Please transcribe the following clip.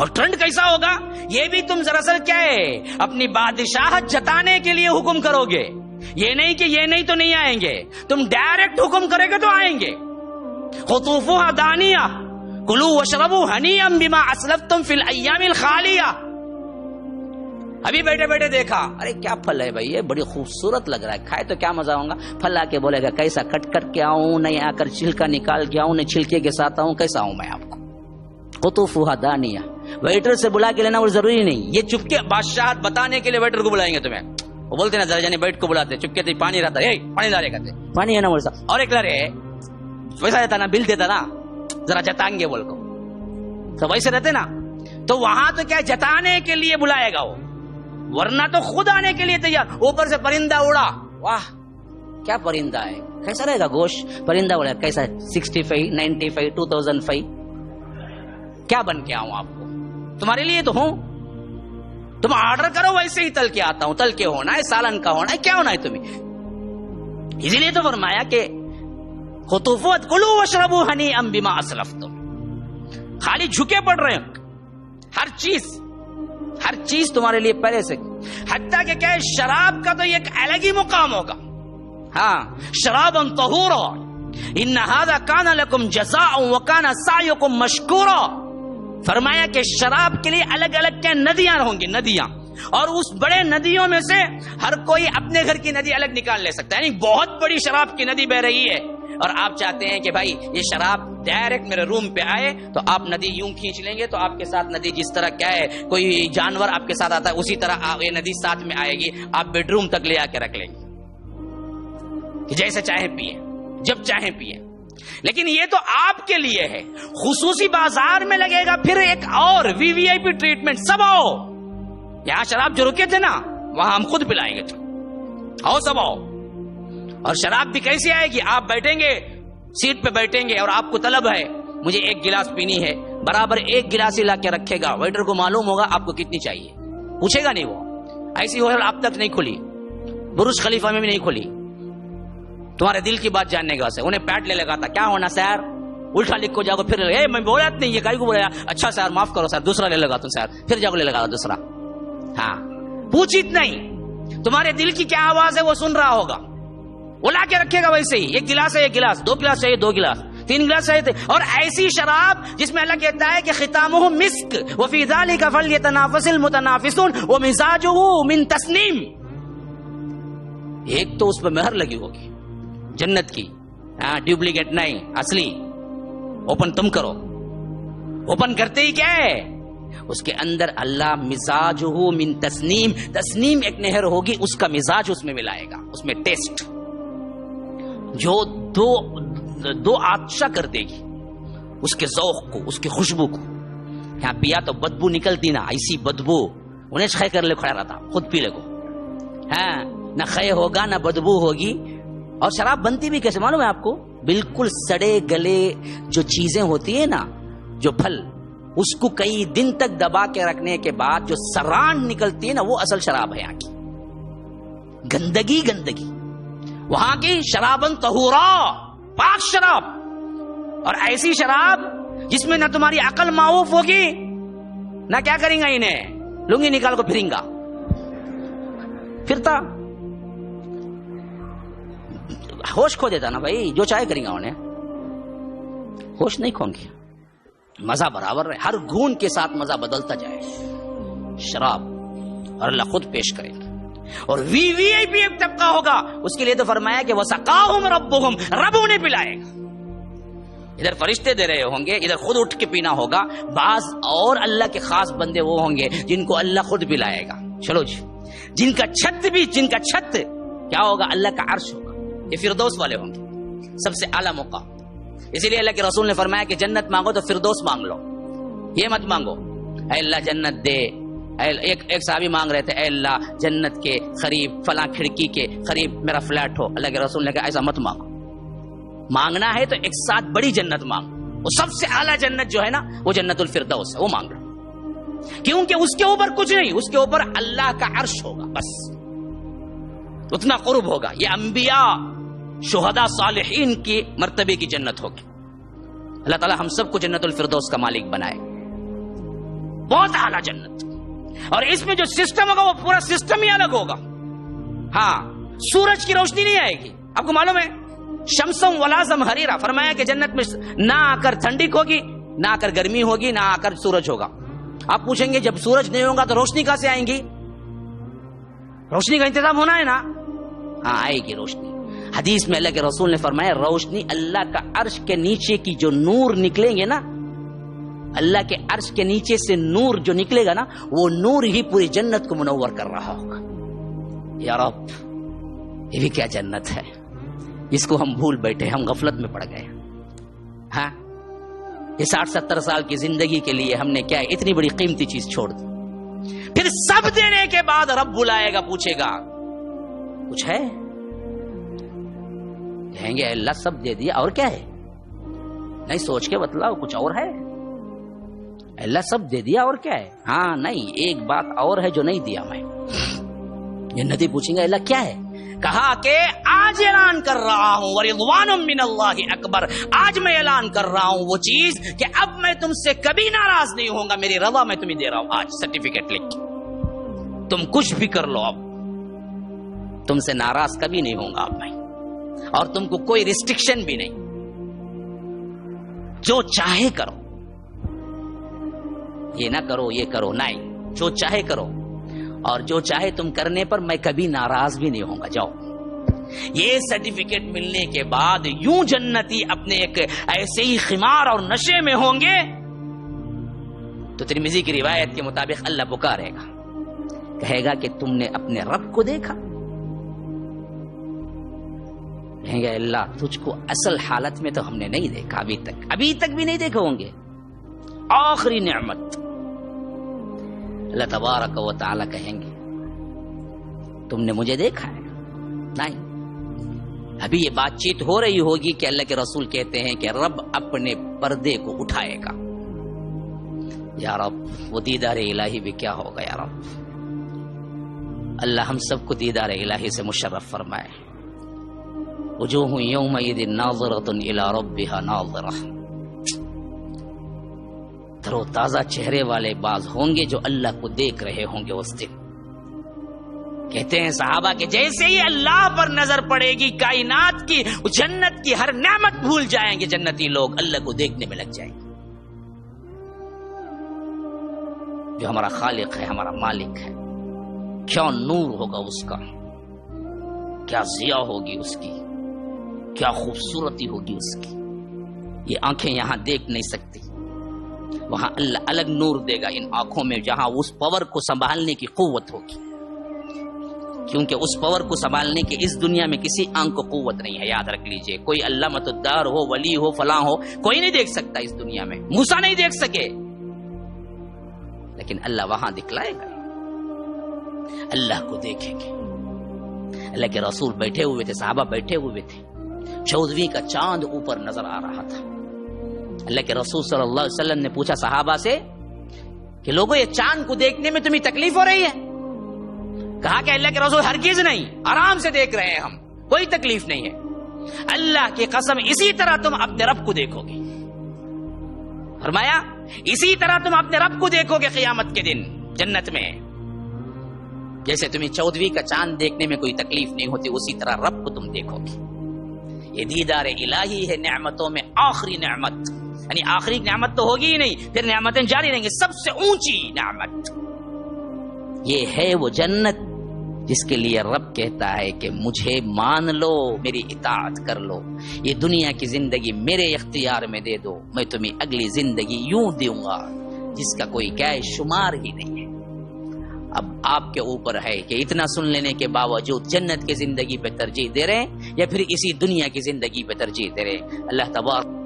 اور ٹرینڈ کیسا ہوگا یہ بھی تم دراصل کیا ہے اپنی بادشاہت جتانے کے لیے حکم کرو گے. یہ نہیں کہ یہ نہیں تو نہیں آئیں گے, تم ڈائریکٹ حکم کرے گے تو آئیں گے. قطوفها دانیہ کلوا واشربوا ہنیئا بما اسلفتم فی الایام الخالیہ. ابھی بیٹھے بیٹھے دیکھا, ارے کیا پھل ہے بھائی, یہ بڑی خوبصورت لگ رہا ہے, کھائے تو کیا مزہ ہوگا. پھل آ کے بولے گا کیسا کٹ کٹ کے آؤں, نہیں آ کر چھلکا نکال کے آؤں, نہیں چھلکے کے ساتھ آؤں, کیسا ہوں میں آپ کو. قطوفها دانیہ. ویٹر سے بلا کے لینا وہ ضروری نہیں, یہ چپکے بادشاہت بتانے کے لیے ویٹر کو بلائیں گے تمہیں. وہ بولتے نا ذرا جانے بیٹھ کو بلاتے, چپکے تھے پانی رہتا ہے, پانی ڈالے کرتے, پانی ہے نا بولتا, اور ایک لڑے ویسا دیتا نا, بل دیتا نا, ذرا جتائیں گے بول کو, تو ویسے رہتے نا. تو وہاں تو کیا جتانے کے لیے بلائے گا وہ, ورنہ تو خود آنے کے لیے تیار. اوپر سے پرندہ اڑا, واہ کیا پرندہ ہے, کیسا رہے گا گوشت. پرندہ اڑا کیسا, 65 95 2005. کیا بن کے آؤں آپ کو, تمہارے لیے تو ہوں. تم آرڈر کرو ویسے ہی تل کے آتا ہوں. تل کے ہونا ہے, سالن کا ہونا ہے, کیا ہونا ہے تمہیں. اسی لیے تو فرمایا کہ خطوفات کلوا واشربوا ہنیئا بما اسلفتم. خالی جھکے پڑ رہے ہیں, ہر چیز تمہارے لیے پہلے سے. حتیٰ کہ کیا شراب کا تو ایک الگ ہی مقام ہوگا. ہاں, شرابا طہورا ان ھذا کان لکم جزاء وکان سعیکم مشکورا. فرمایا کہ شراب کے لیے الگ الگ کیا ندیاں ہوں گی, ندیاں, اور اس بڑے ندیوں میں سے ہر کوئی اپنے گھر کی ندی الگ نکال لے سکتا ہے. یعنی بہت بڑی شراب کی ندی بہ رہی ہے, اور آپ چاہتے ہیں کہ بھائی یہ شراب ڈائریکٹ میرے روم پہ آئے, تو آپ ندی یوں کھینچ لیں گے, تو آپ کے ساتھ ندی جس طرح کیا ہے کوئی جانور آپ کے ساتھ آتا ہے اسی طرح یہ ندی ساتھ میں آئے گی, آپ بیڈ روم تک لے آ کے رکھ لیں گے, جیسے چاہیں پیئے, جب چاہیں پیئے. لیکن یہ تو آپ کے لیے ہے, خصوصی بازار میں لگے گا پھر ایک اور VVIP ٹریٹمنٹ. سب آؤ, یہاں شراب جو رکے تھے نا وہاں ہم خود پلائیں گے, آؤ سب آؤ. اور شراب بھی کیسی آئے گی, آپ بیٹھیں گے سیٹ پہ بیٹھیں گے, اور آپ کو طلب ہے مجھے 1 گلاس پینی ہے, برابر 1 گلاس ہی لا کے رکھے گا. ویٹر کو معلوم ہوگا آپ کو کتنی چاہیے, پوچھے گا نہیں. وہ ایسی ہوٹل اب تک نہیں کھلی, برج خلیفہ میں بھی نہیں کھلی. تمہارے دل کی بات جاننے کا سے انہیں پیڈ لے لگا تھا, کیا ہونا سر, الٹا لکھ کو جاؤ, پھر میں بولا نہیں, یہ کائی کو بولا, اچھا سر معاف کرو سر, دوسرا لے لگا تم سر, پھر جاؤ لے لگا دوسرا. ہاں, پوچھ نہیں, تمہارے دل کی کیا آواز ہے وہ سن رہا ہوگا, وہ لا کے رکھے گا ویسے ہی. 1 گلاس ہے 1 گلاس, 2 گلاس چاہیے 2 گلاس, 3 گلاس چاہیے. اور ایسی شراب جس میں اللہ کہتا ہے کہ ختامہ مسک وفی ذلک فلیتنافس المتنافسون ومزاجہ من تسنیم. ایک تو اس پہ مہر لگی ہوگی جنت کی, ڈپلیکیٹ نہیں, اصلی. اوپن تم کرو, اوپن کرتے ہی کیا ہے اس کے اندر اللہ مزاجہ من تسنیم, تسنیم ایک نہر ہوگی, اس کا مزاج اس میں ملائے گا, اس میں ٹیسٹ جو دو آتشا کر دے گی اس کے ذوق کو, اس کی خوشبو کو. یہاں پیا تو بدبو نکلتی نا, ایسی بدبو انہیں خے کر لے کھڑا رہتا, خود پی لے کو. ہاں, نہ خے ہوگا نہ بدبو ہوگی. اور شراب بنتی بھی کیسے معلوم ہے آپ کو, بالکل سڑے گلے جو چیزیں ہوتی ہیں نا, جو پھل, اس کو کئی دن تک دبا کے رکھنے کے بعد جو سران نکلتی ہے نا, وہ اصل شراب ہے. یہاں کی گندگی وہاں کی شرابن طہورا, پاک شراب. اور ایسی شراب جس میں نہ تمہاری عقل معوف ہوگی, نہ کیا کریں گا, انہیں لنگی نکال کو پھریں گا, پھرتا ہوش کھو دیتا نا بھائی, جو چاہے کریں گا انہیں, ہوش نہیں کھوں گے. مزہ برابر رہے, ہر گھون کے ساتھ مزہ بدلتا جائے شراب, اور اللہ خود پیش کرے گا. اور VVIP ایک طبقہ ہوگا, اس کے لیے تو فرمایا کہ وَسَقَاهُمْ رَبُّهُمْ, رب انہیں پلائے گا. ادھر فرشتے دے رہے ہوں گے, ادھر خود اٹھ کے پینا ہوگا. بعض اور اللہ کے خاص بندے وہ ہوں گے جن کو اللہ خود پلائے گا. چلو جی, جن کا چھت کیا ہوگا, اللہ کا عرش ہوگا. یہ فردوس والے ہوں گے, سب سے اعلیٰ مقام. اسی لیے اللہ کے رسول نے فرمایا کہ جنت مانگو تو فردوس مانگ لو, یہ مت مانگو اے اللہ جنت دے. ایک صحابی مانگ رہے تھے, اے اللہ جنت کے قریب فلاں کھڑکی کے قریب میرا فلیٹ ہو. اللہ کے رسول نے کہا ایسا مت مانگو, مانگنا ہے تو ایک ساتھ بڑی جنت مانگو. وہ سب سے اعلیٰ جنت جو ہے نا وہ جنت الفردوس ہے, وہ مانگ لو. کیونکہ اس کے اوپر کچھ نہیں, اس کے اوپر اللہ کا عرش ہوگا, بس اتنا قرب ہوگا. یہ انبیاء شہداء صالحین کی مرتبے کی جنت ہوگی. اللہ تعالی ہم سب کو جنت الفردوس کا مالک بنائے. بہت اعلیٰ جنت. اور اس میں جو سسٹم ہوگا وہ پورا سسٹم ہی الگ ہوگا. ہاں سورج کی روشنی نہیں آئے گی. آپ کو معلوم ہے شمسم ولا زمہریرا، فرمایا کہ جنت میں نہ آ کر ٹھنڈک ہوگی، نہ آ کر گرمی ہوگی، نہ آ کر سورج ہوگا. آپ پوچھیں گے جب سورج نہیں ہوگا تو روشنی کہاں سے آئیں گی؟ روشنی کا انتظام ہونا ہے نا. ہاں آئے گی روشنی. حدیث میں اللہ کے رسول نے فرمایا روشنی اللہ کا عرش کے نیچے کی جو نور نکلیں گے نا، اللہ کے عرش کے نیچے سے نور جو نکلے گا نا، وہ نور ہی پوری جنت کو منور کر رہا ہوگا. یا رب یہ بھی کیا جنت ہے جس کو ہم بھول بیٹھے، ہم غفلت میں پڑ گئے. ہاں یہ 60-70 سال کی زندگی کے لیے ہم نے کیا اتنی بڑی قیمتی چیز چھوڑ دی. پھر سب دینے کے بعد رب بلائے گا، پوچھے گا کچھ ہے؟ کہیں گے اللہ سب دے دیا، اور کیا ہے؟ نہیں سوچ کے بتلاؤ کچھ اور ہے؟ اللہ سب دے دیا اور کیا ہے؟ ہاں نہیں ایک بات اور ہے جو نہیں دیا میں. جنتی پوچھیں گے اللہ کیا ہے؟ کہا کہ آج اعلان کر رہا ہوں ورضوان من اللہ اکبر، آج میں اعلان کر رہا ہوں وہ چیز کہ اب میں تم سے کبھی ناراض نہیں ہوں گا، میری رضا میں تمہیں دے رہا ہوں. آج سرٹیفکیٹ لکھ تم کچھ بھی کر لو، اب تم سے ناراض کبھی نہیں ہوں گا اب میں، اور تم کو کوئی ریسٹرکشن بھی نہیں، جو چاہے کرو، یہ نہ کرو یہ کرو، نہیں جو چاہے کرو، اور جو چاہے تم کرنے پر میں کبھی ناراض بھی نہیں ہوں گا. جاؤ. یہ سرٹیفکیٹ ملنے کے بعد یوں جنتی اپنے ایک ایسے ہی خمار اور نشے میں ہوں گے تو ترمذی کی روایت کے مطابق اللہ پکارے گا، کہے گا کہ تم نے اپنے رب کو دیکھا؟ کہیں گے اللہ تجھ کو اصل حالت میں تو ہم نے نہیں دیکھا، ابھی تک بھی نہیں دیکھے ہوں گے. آخری نعمت اللہ تبارک و تعالی کہیں گے تم نے مجھے دیکھا ہے؟ نہیں. ابھی یہ بات چیت ہو رہی ہوگی کہ اللہ کے رسول کہتے ہیں کہ رب اپنے پردے کو اٹھائے گا. یا رب وہ دیدار الہی بھی کیا ہوگا یا رب. اللہ ہم سب کو دیدار الہی سے مشرف فرمائے. وجوہ یومئذ ناظرۃ الی ربها ناظرہ، تر و تازہ چہرے والے باز ہوں گے جو اللہ کو دیکھ رہے ہوں گے اس دن. کہتے ہیں صحابہ کہ جیسے ہی اللہ پر نظر پڑے گی کائنات کی جنت کی ہر نعمت بھول جائیں گے جنتی لوگ، اللہ کو دیکھنے میں لگ جائیں گے. جو ہمارا خالق ہے، ہمارا مالک ہے، کیا نور ہوگا اس کا، کیا ضیاء ہوگی اس کی، کیا خوبصورتی ہوگی اس کی. یہ آنکھیں یہاں دیکھ نہیں سکتی، وہاں اللہ الگ نور دے گا ان آنکھوں میں، جہاں اس پاور کو سنبھالنے کی قوت ہوگی. کیونکہ اس پاور کو سنبھالنے کی اس دنیا میں کسی آنکھ کو قوت نہیں ہے. یاد رکھ لیجئے، کوئی علامت الدار ہو، ولی ہو، فلاں ہو، کوئی نہیں دیکھ سکتا اس دنیا میں. موسیٰ نہیں دیکھ سکے، لیکن اللہ وہاں دکھلائے گا. اللہ کو دیکھیں گے. اللہ کے رسول بیٹھے ہوئے تھے، صحابہ بیٹھے ہوئے تھے، 14ویں کا چاند اوپر نظر آ رہا تھا. اللہ کے رسول صلی اللہ علیہ وسلم نے پوچھا صحابہ سے کہ لوگوں یہ چاند کو دیکھنے میں تمہیں تکلیف ہو رہی ہے؟ کہا کہ اللہ کے رسول ہرگز نہیں، آرام سے دیکھ رہے ہیں ہم، کوئی تکلیف نہیں ہے. اللہ کی قسم اسی طرح تم اپنے رب کو دیکھو گے. فرمایا اسی طرح تم اپنے رب کو دیکھو گے قیامت کے دن جنت میں. جیسے تمہیں 14ویں کا چاند دیکھنے میں کوئی تکلیف نہیں ہوتی، اسی طرح رب کو تم دیکھو گے. یہ دیدار الہی ہے نعمتوں میں آخری نعمت، یعنی آخری نعمت تو ہوگی ہی نہیں، پھر نعمتیں جاری رہیں گی. سب سے اونچی نعمت یہ ہے وہ جنت جس کے لیے رب کہتا ہے کہ مجھے مان لو، میری اطاعت کر لو، یہ دنیا کی زندگی میرے اختیار میں دے دو، میں تمہیں اگلی زندگی یوں دوں گا جس کا کوئی کیا شمار ہی نہیں ہے. اب آپ کے اوپر ہے کہ اتنا سن لینے کے باوجود جنت کی زندگی پہ ترجیح دے رہے ہیں یا پھر اسی دنیا کی زندگی پہ ترجیح دے رہے ہیں. اللہ تبارک